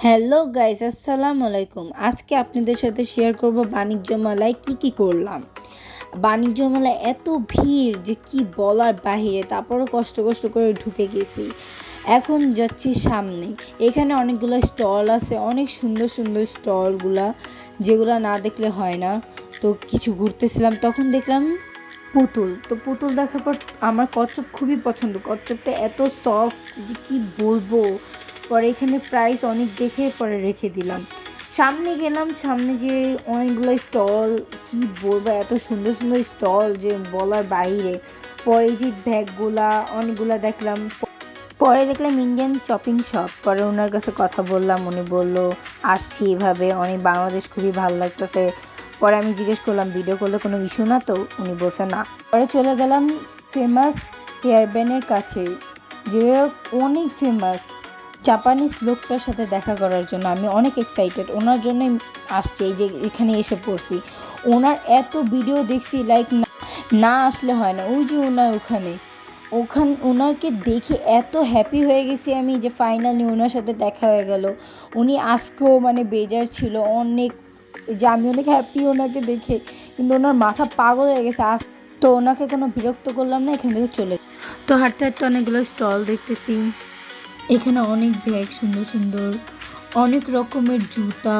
Hello guys, আসসালামু আলাইকুম। আজকে আপনাদের সাথে শেয়ার করব বাণিজ্য মেলায় কি করলাম। বাণিজ্য মেলায় এত ভিড় যে কি বলার বাহিরে, তারপরও কষ্ট করে ঢুকে গেছি। এখন যাচ্ছি সামনে। এখানে অনেকগুলো স্টল আছে, অনেক সুন্দর স্টলগুলা, যেগুলা না দেখলে হয় না। তো কিছু ঘুরতেছিলাম, তখন দেখলাম পুতুল। তো পুতুল দেখার পর আমার কচ্ছপ খুবই পছন্দ। কচ্ছপটা এত সফট যে কী বলবো। পরে এখানে প্রাইস অনেক দেখে পরে রেখে দিলাম। সামনে গেলাম, সামনে যে অনেকগুলো স্টল, কি বলবো, এত সুন্দর স্টল যে বলার বাইরে। পরে যে ব্যাগগুলা অনেকগুলা দেখলাম। পরে দেখলাম ইন্ডিয়ান শপিং শপ। পরে ওনার কাছে কথা বললাম, উনি বলল আসছি এভাবে, অনেক বাংলাদেশ খুবই ভালো লাগতেছে। পরে আমি জিজ্ঞেস করলাম ভিডিও করলে কোনো ইস্যু না তো? উনি বলছে না। পরে চলে গেলাম ফেমাস হেয়ার ব্যান্ডের কাছে, যে অনেক ফেমাস। জাপানিজ লোকটার সাথে দেখা করার জন্য আমি অনেক এক্সাইটেড, ওনার জন্যই আসছি, এই যে এখানে এসে পড়ছি। ওনার এত ভিডিও দেখছি, লাইক না আসলে হয় না। ওই যে ওনারকে দেখে এত হ্যাপি হয়ে গেছি আমি, যে ফাইনালি ওনার সাথে দেখা হয়ে গেল। উনি আজকেও বেজার ছিল অনেক, যে আমি অনেক হ্যাপি ওনাকে দেখে, কিন্তু ওনার মাথা পাগল হয়ে গেছে। তো ওনাকে কোনো বিরক্ত করলাম না, এখান থেকে চলে। তো হাঁটতে অনেকগুলো স্টল দেখতেছি। এখানে অনেক ব্যাগ, সুন্দর অনেক রকমের জুতা,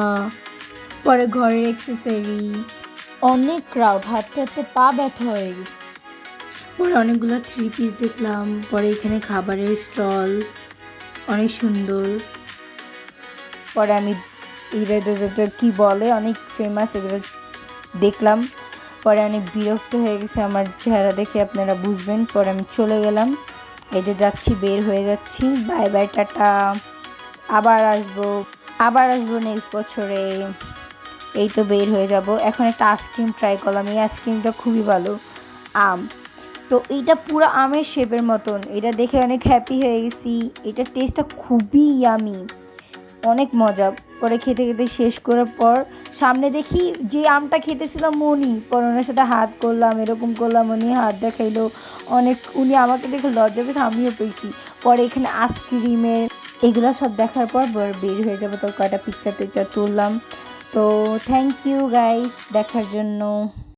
পরে ঘরের অ্যাক্সেসরি, অনেক ক্রাউড। হাঁটতে পা ব্যথা হয়ে গেছে। পরে অনেকগুলো 3 পিস দেখলাম। পরে এখানে খাবারের স্টল অনেক সুন্দর। পরে আমি কি বলে অনেক ফেমাস, এগুলো দেখলাম। পরে অনেক বিরক্ত হয়ে গেছে আমার চেহারা দেখে, আপনারা বুঝবেন। পরে আমি চলে গেলাম, এই যে যাচ্ছি, বের হয়ে যাচ্ছি। Bye bye, tata. আবার আসবো নেক্সট বছরে। এই তো বের হয়ে যাব। এখন একটা আইসক্রিম ট্রাই করলাম, এই আইসক্রিমটা খুবই ভালো, আম। তো এইটা পুরো আমের শেপের মতন, এটা দেখে অনেক হ্যাপি হয়ে গেছি। এটার টেস্টটা খুবই ইয়ামি, অনেক মজা। পরে খেতে শেষ করার পর সামনে দেখি যে আমটা খেতেছিলাম উনি, পরে ওনার সাথে হাত করলাম, এরকম করলাম, উনি হাত দেখাইলো অনেক। উনি আমাকে দেখে লজ্জা পেয়েছে, আমিও পেয়েছি। পরে এখানে আইসক্রিমের এগুলো সব দেখার পর বের হয়ে যাবো। তো কয়টা পিকচার তুললাম। তো থ্যাংক ইউ গাইস দেখার জন্য।